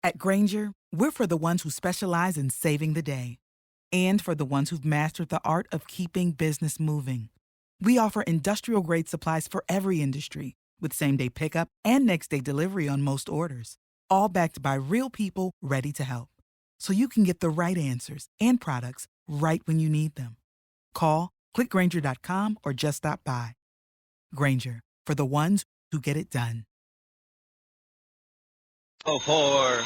At Granger, we're for the ones who specialize in saving the day and for the ones who've mastered the art of keeping business moving. We offer industrial-grade supplies for every industry with same-day pickup and next-day delivery on most orders, all backed by real people ready to help. So you can get the right answers and products right when you need them. Call, clickgranger.com, or just stop by. Granger, for the ones who get it done. Oh, for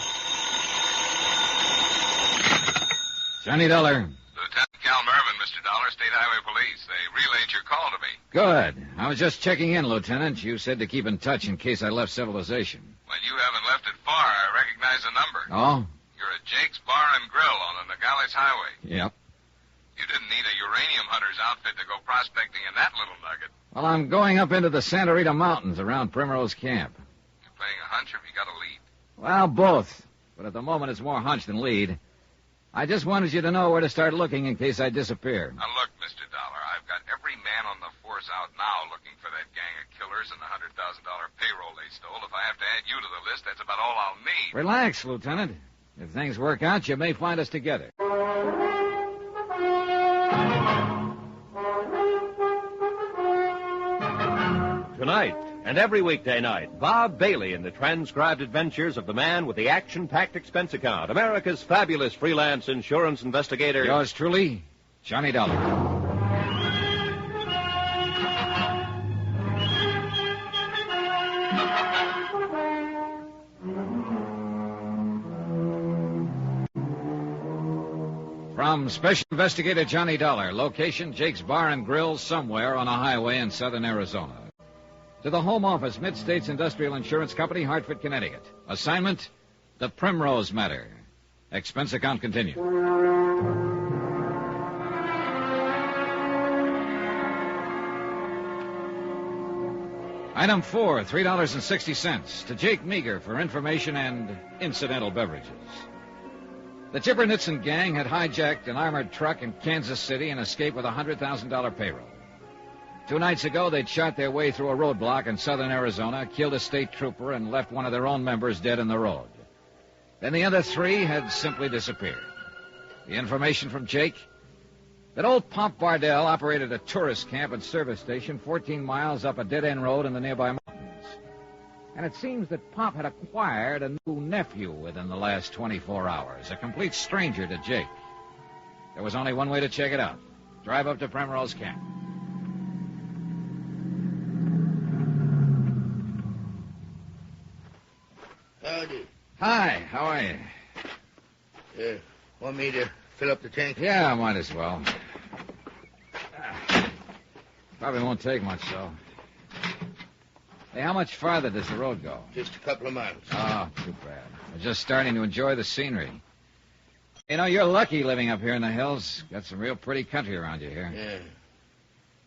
Johnny Dollar. Lieutenant Cal Mervin, Mr. Dollar, State Highway Police. They relayed your call to me. Good. I was just checking in, Lieutenant. You said to keep in touch in case I left civilization. Well, you haven't left it far. I recognize the number. Oh? You're at Jake's Bar and Grill on the Nogales Highway. Yep. You didn't need a uranium hunter's outfit to go prospecting in that little nugget. Well, I'm going up into the Santa Rita Mountains around Primrose Camp. You playing a hunch or have you got a lead? Well, both. But at the moment, it's more hunch than lead. I just wanted you to know where to start looking in case I disappear. Now, look, Mr. Dollar, I've got every man on the force out now looking for that gang of killers and the $100,000 payroll they stole. If I have to add you to the list, that's about all I'll need. Relax, Lieutenant. If things work out, you may find us together. tonight and every weekday night, Bob Bailey in the transcribed adventures of the man with the action-packed expense account, America's fabulous freelance insurance investigator. Yours truly, Johnny Dollar. From Special Investigator Johnny Dollar, location Jake's Bar and Grill somewhere on a highway in southern Arizona. To the Home Office, Mid-States Industrial Insurance Company, Hartford, Connecticut. Assignment, the Primrose Matter. Expense account continued. Item 4, $3.60 to Jake Meager for information and incidental beverages. The Chipper Nitson gang had hijacked an armored truck in Kansas City and escaped with a $100,000 payroll. 2 nights ago, they'd shot their way through a roadblock in southern Arizona, killed a state trooper, and left one of their own members dead in the road. Then the other 3 had simply disappeared. The information from Jake? That old Pop Bardell operated a tourist camp and service station 14 miles up a dead-end road in the nearby mountains. And it seems that Pop had acquired a new nephew within the last 24 hours, a complete stranger to Jake. There was only one way to check it out. Drive up to Primrose Camp. Howdy. Hi, how are you? Want me to fill up the tank? Yeah, might as well. Probably won't take much, though. Hey, how much farther does the road go? Just a couple of miles. Oh, too bad. I'm just starting to enjoy the scenery. You know, you're lucky living up here in the hills. Got some real pretty country around you here. Yeah.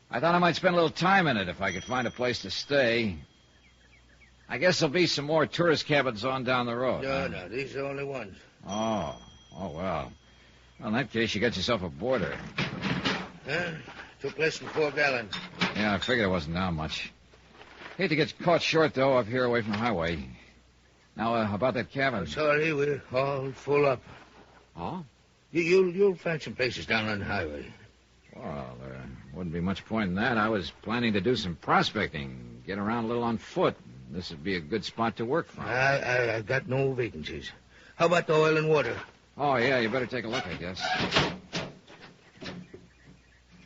I thought I might spend a little time in it if I could find a place to stay. I guess there'll be some more tourist cabins on down the road. No, these are the only ones. Oh, well. Well, in that case, you got yourself a boarder. Huh? Took less than 4 gallons. Yeah, I figured it wasn't down much. Hate to get caught short, though, up here away from the highway. Now, about that cabin. I'm sorry, we're all full up. Oh? You'll find some places down on the highway. Well, there wouldn't be much point in that. I was planning to do some prospecting, get around a little on foot. This would be a good spot to work from. I've got no vacancies. How about the oil and water? Oh, yeah, you better take a look, I guess.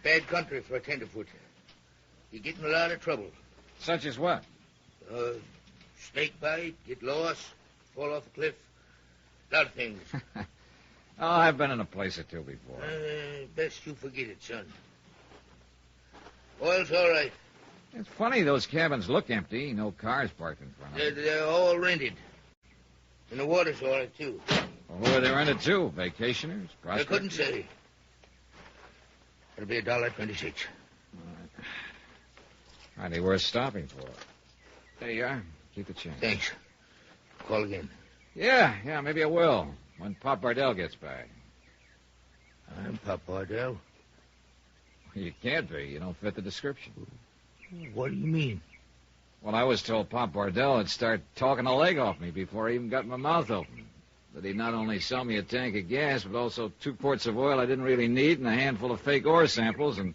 Bad country for a tenderfoot. You get in a lot of trouble. Such as what? Snake bite, get lost, fall off a cliff. A lot of things. Oh, I've been in a place or two before. Best you forget it, son. Oil's all right. It's funny, those cabins look empty. No cars parked in front of them. They're all rented. And the water's all right, too. Well, who are they rented to? Vacationers? I couldn't say. It'll be $1.26. Hardly worth stopping for. There you are. Keep the change. Thanks. Call again. Yeah, maybe I will. When Pop Bardell gets back. I'm Pop Bardell. You can't be. You don't fit the description. What do you mean? Well, I was told Pop Bardell would start talking a leg off me before I even got my mouth open. that he'd not only sell me a tank of gas, but also 2 quarts of oil I didn't really need and a handful of fake ore samples and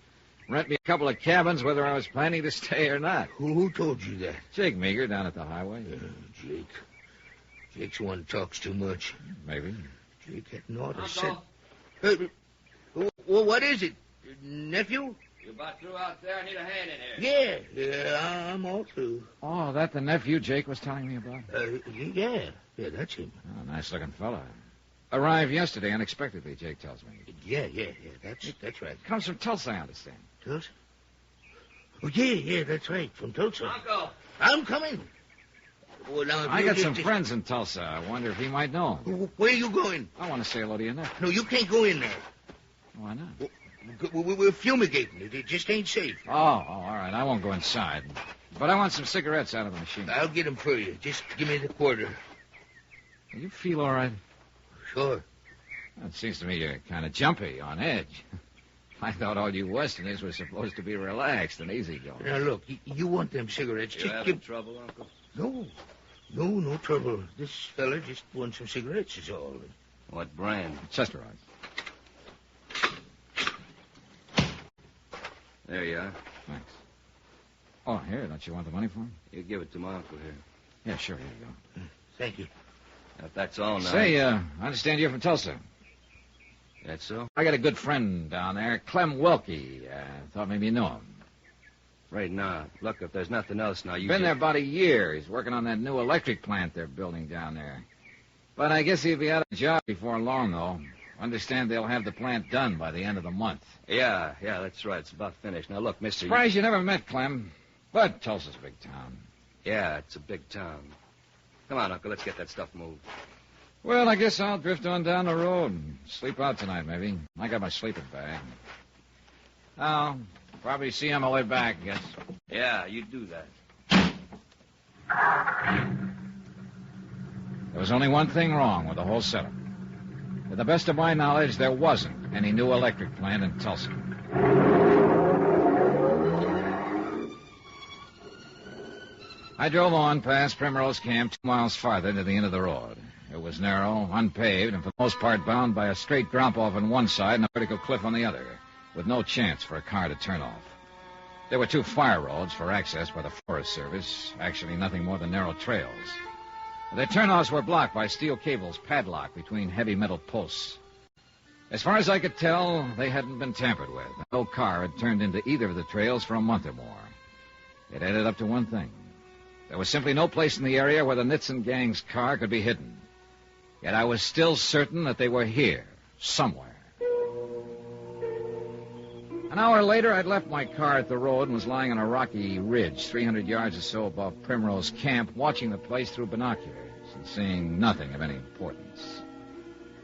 rent me a couple of cabins whether I was planning to stay or not. Who told you that? Jake Meager down at the highway. Jake. Jake's the one who talks too much. Maybe. Jake had naught to say. Well, what is it? Nephew? You about through out there? I need a hand in here. Yeah, I'm all through. Oh, that the nephew Jake was telling me about? Yeah, that's him. Oh, nice-looking fella. Arrived yesterday unexpectedly, Jake tells me. Yeah, that's right. Comes from Tulsa, I understand. Tulsa? Oh, yeah, that's right, from Tulsa. Uncle. I'm coming. Well, now, I got some friends in Tulsa. I wonder if he might know him. Where are you going? I want to say hello to your nephew. No, you can't go in there. Why not? We're fumigating it. It just ain't safe. Oh, all right. I won't go inside. But I want some cigarettes out of the machine. I'll get them for you. Just give me the quarter. You feel all right? Sure. Well, it seems to me you're kind of jumpy, on edge. I thought all you Westerners were supposed to be relaxed and easygoing. Now, look, you want them cigarettes. You having trouble, Uncle? No trouble. This fella just wants some cigarettes is all. What brand? Chesterite. There you are. Thanks. Oh, here, don't you want the money for him? You give it to my uncle here. Yeah, sure, here you go. Thank you. If that's all now. Say, I understand you're from Tulsa. That's so? I got a good friend down there, Clem Welke. Thought maybe you know him. Right now. Look, if there's nothing else now, you Been there about a year. He's working on that new electric plant they're building down there. But I guess he'll be out of a job before long, though. Understand they'll have the plant done by the end of the month. Yeah, that's right. It's about finished. Now, look, mister... Surprised you never met Clem. But Tulsa's a big town. Yeah, it's a big town. Come on, Uncle, let's get that stuff moved. Well, I guess I'll drift on down the road and sleep out tonight, maybe. I got my sleeping bag. I'll probably see you on my way back, I guess. Yeah, you do that. There was only one thing wrong with the whole setup. To the best of my knowledge, there wasn't any new electric plant in Tulsa. I drove on past Primrose Camp 2 miles farther to the end of the road. It was narrow, unpaved, and for the most part bound by a straight drop-off on one side and a vertical cliff on the other, with no chance for a car to turn off. There were 2 fire roads for access by the Forest Service, actually nothing more than narrow trails. Their turnoffs were blocked by steel cables padlocked between heavy metal posts. As far as I could tell, they hadn't been tampered with. No car had turned into either of the trails for a month or more. It added up to one thing. There was simply no place in the area where the Nitson gang's car could be hidden. Yet I was still certain that they were here, somewhere. An hour later, I'd left my car at the road and was lying on a rocky ridge 300 yards or so above Primrose Camp, watching the place through binoculars and seeing nothing of any importance.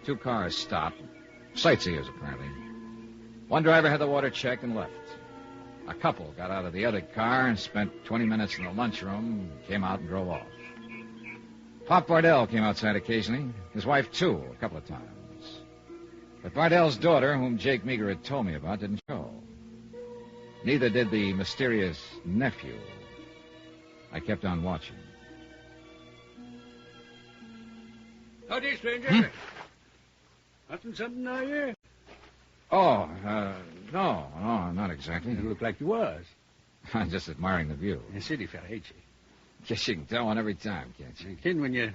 2 cars stopped. Sightseers, apparently. One driver had the water checked and left. A couple got out of the other car and spent 20 minutes in the lunchroom, came out and drove off. Pop Bardell came outside occasionally. His wife, too, a couple of times. But Bardell's daughter, whom Jake Meager had told me about, didn't show. Neither did the mysterious nephew. I kept on watching. Howdy, stranger. Nothing something now here? Oh, no, not exactly. You look like you was. I'm just admiring the view. A city fella, ain't you? Guess you can tell one every time, can't you? You can when you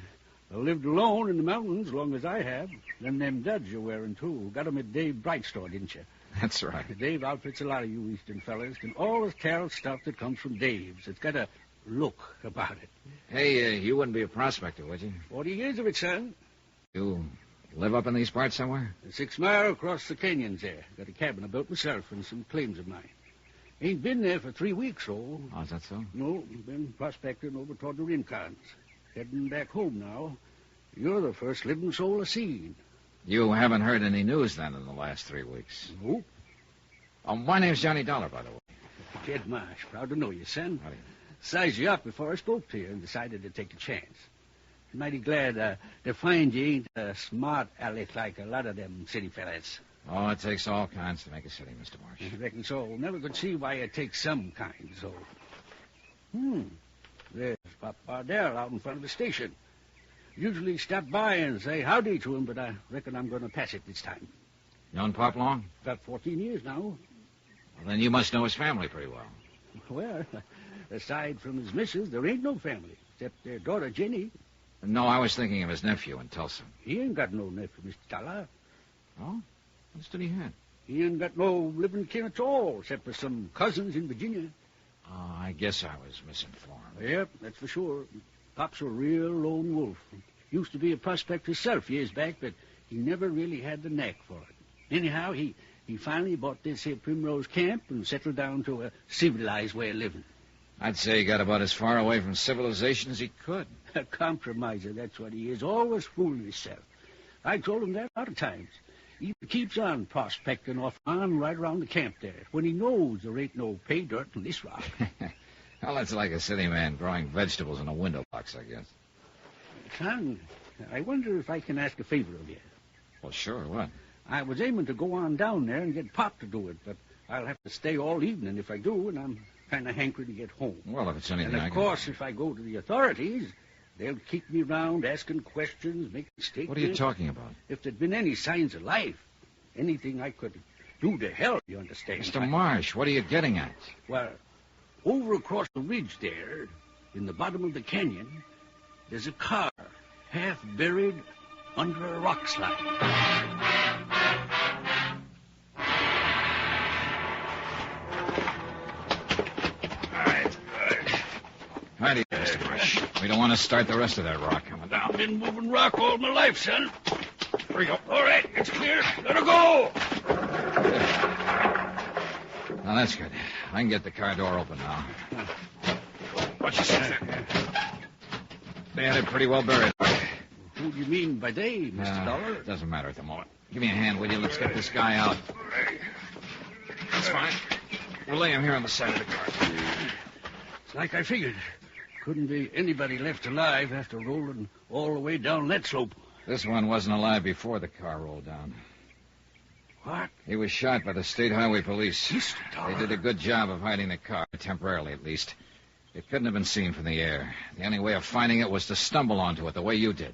lived alone in the mountains as long as I have. Them duds you're wearing, too. Got 'em at Dave Bright's store, didn't you? That's right. Dave outfits a lot of you Eastern fellas. Can always tell stuff that comes from Dave's. It's got a look about it. Hey, you wouldn't be a prospector, would you? 40 years of it, son. You live up in these parts somewhere? 6 mile across the canyons there. Got a cabin I built myself and some claims of mine. Ain't been there for 3 weeks, so. Oh, is that so? No, been prospecting over toward the Rincons. Heading back home now. You're the first living soul I seen. You haven't heard any news, then, in the last 3 weeks? Nope. My name's Johnny Dollar, by the way. Jed Marsh. Proud to know you, son. How do you... Sized you up before I spoke to you and decided to take a chance. Mighty glad to find you ain't a smart aleck like a lot of them city fellas. Oh, it takes all kinds to make a city, Mr. Marsh. I reckon so. Never could see why it takes some kind, so. There's Pop Bardell out in front of the station. Usually stop by and say howdy to him, but I reckon I'm going to pass it this time. Known Pop long? About 14 years now. Well, then you must know his family pretty well. Well, aside from his missus, there ain't no family, except their daughter, Jenny. No, I was thinking of his nephew in Tulsa. He ain't got no nephew, Mr. Dollar. Oh? What's did he had? He ain't got no living kin at all, except for some cousins in Virginia. Oh, I guess I was misinformed. Yep, that's for sure. Pop's a real lone wolf. Used to be a prospect himself years back, but he never really had the knack for it. Anyhow, he finally bought this here Primrose camp and settled down to a civilized way of living. I'd say he got about as far away from civilization as he could. A compromiser, that's what he is. Always fooling himself. I told him that a lot of times. He keeps on prospecting off on right around the camp there, when he knows there ain't no pay dirt in this rock. Well, that's like a city man growing vegetables in a window box, I guess. Son, I wonder if I can ask a favor of you. Well, sure, what? I was aiming to go on down there and get Pop to do it, but I'll have to stay all evening if I do, and I'm kind of hankering to get home. Well, if it's anything And I of can... course, if I go to the authorities, they'll keep me round asking questions, making statements. What are you talking about? If there'd been any signs of life, anything I could do to help, you understand? Mr. Marsh, what are you getting at? Well, over across the ridge there, in the bottom of the canyon, there's a car half buried under a rock slide. Righty, Mr. Marsh. We don't want to start the rest of that rock coming down. I've been moving rock all my life, son. Here we go. All right, it's clear. Let her go. Now, that's good. I can get the car door open now. What's your sense? They had it pretty well buried. Who do you mean by they, Mr. Dollar? It doesn't matter at the moment. Give me a hand, will you? Let's get this guy out. That's fine. We'll lay him here on the side of the car. It's like I figured. Couldn't be anybody left alive after rolling all the way down that slope. This one wasn't alive before the car rolled down. What? He was shot by the State Highway Police. Mr. Dollar. They did a good job of hiding the car, temporarily at least. It couldn't have been seen from the air. The only way of finding it was to stumble onto it the way you did.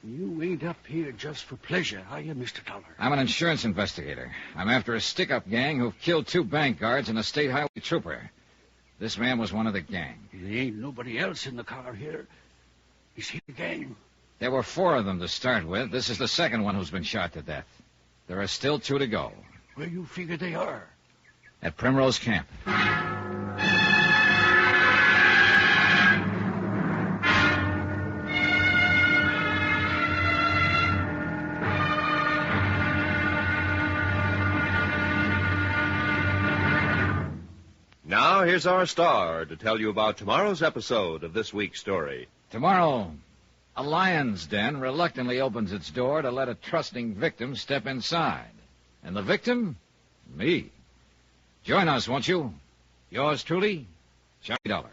You ain't up here just for pleasure, are you, Mr. Dollar? I'm an insurance investigator. I'm after a stick-up gang who've killed 2 bank guards and a state highway trooper. This man was one of the gang. There ain't nobody else in the car here. Is he the gang? There were 4 of them to start with. This is the second one who's been shot to death. There are still 2 to go. Where you figure they are? At Primrose Camp. Now, here's our star to tell you about tomorrow's episode of this week's story. Tomorrow, a lion's den reluctantly opens its door to let a trusting victim step inside. And the victim? Me. Join us, won't you? Yours truly, Johnny Dollar.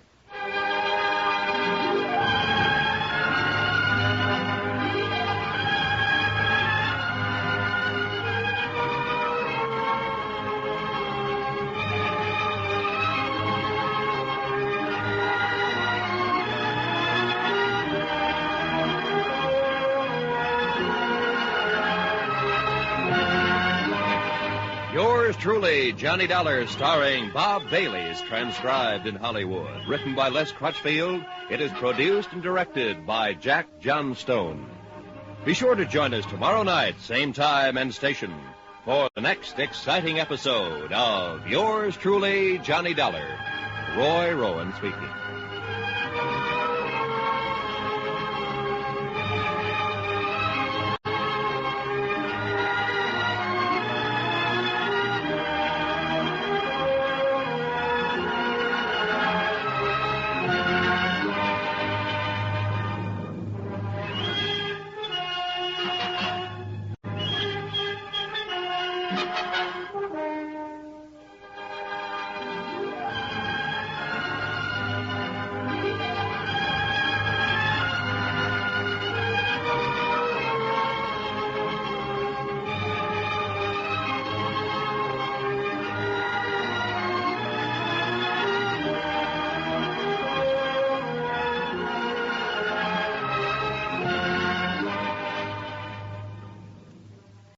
Yours truly, Johnny Dollar, starring Bob Bailey, is transcribed in Hollywood. Written by Les Crutchfield, it is produced and directed by Jack Johnstone. Be sure to join us tomorrow night, same time and station, for the next exciting episode of Yours truly, Johnny Dollar. Roy Rowan speaking.